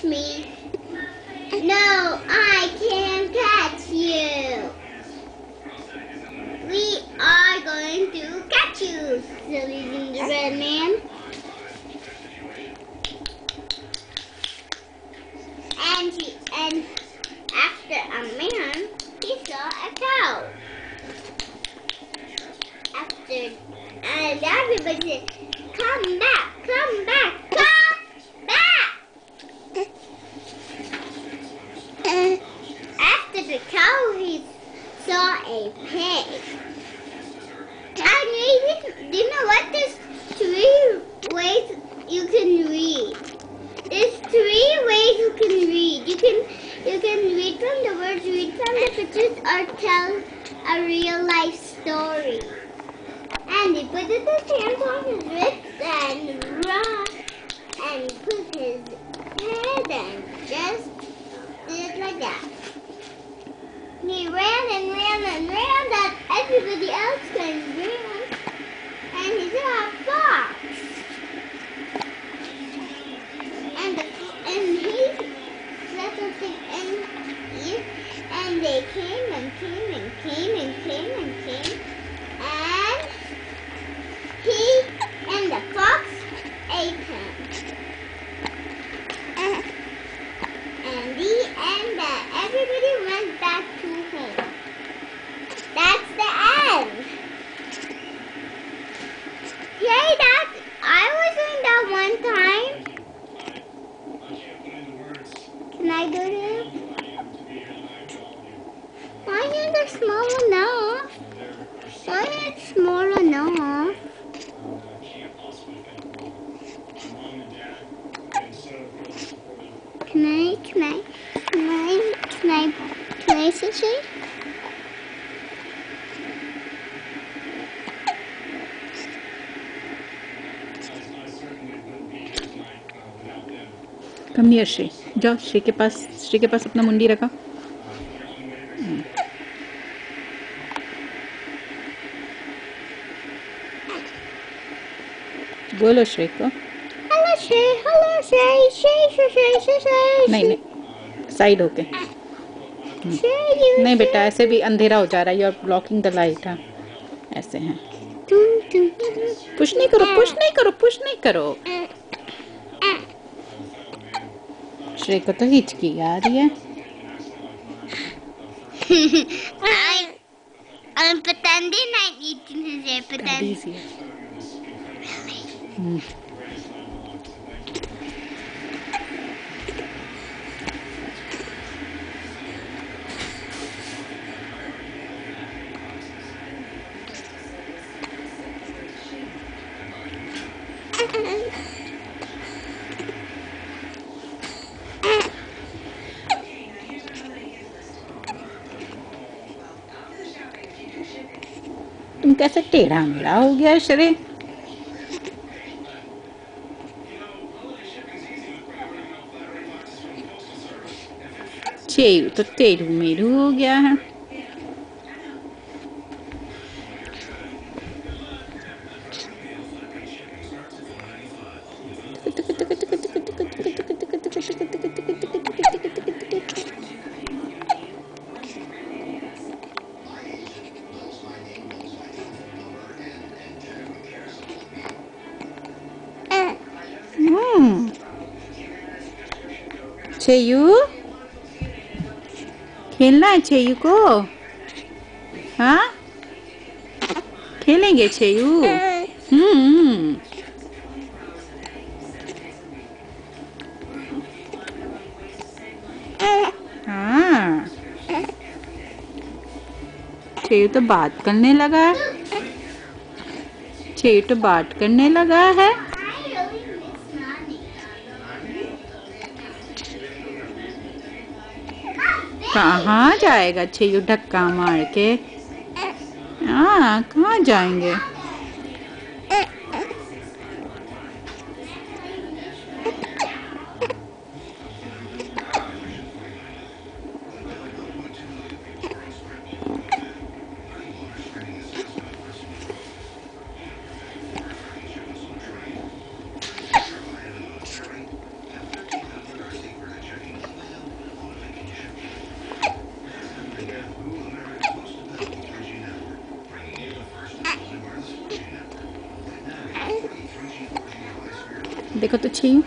catch me. No, I can't catch you. We are going to catch you, silly gingerbread man. And after a man, he saw a cow. And everybody said, come back, come back, come back. After the cow, he saw a pig. And you know what? There's 3 ways you can read. There's 3 ways you can read. You can read from the words, read from the pictures, or tell a real life story. And he put his hands on his wrists and run and put his head and just did like that. He ran and ran and ran that everybody else can run. And he saw a fox. And he settled thing and they came and came and came and came and came. And he and the fox ate him. And everybody went back to home. That's the end. Yay, I was doing that one time. Can I do this? Why is it small enough? Why is it small enough? Can I see? Come near Shri. जाओ श्री के पास अपना मुंडी रखा. बोलो श्री को. Hello Shri. नहीं side होके. नहीं बेटा ऐसे भी अंधेरा हो जा रहा है. You are blocking the light. हाँ ऐसे हैं. पुश नहीं करो. श्री को तो हिचकी आ रही है. I'm pretending I'm eating his ear. Pretending. तुम कैसे टेढ़ा मेढ़ा हो गया श्री. चेयू तो टेढ़ू मेढ़ू हो गया है. चेयू खेलना है चेयू को. हाँ खेलेंगे चेयू. हाँ चेयू तो बात करने लगा है. चेयू तो बात करने लगा है. कहाँ जाएगा चेयू धक्का मार के. हाँ कहाँ जाएंगे. देखो तो 6।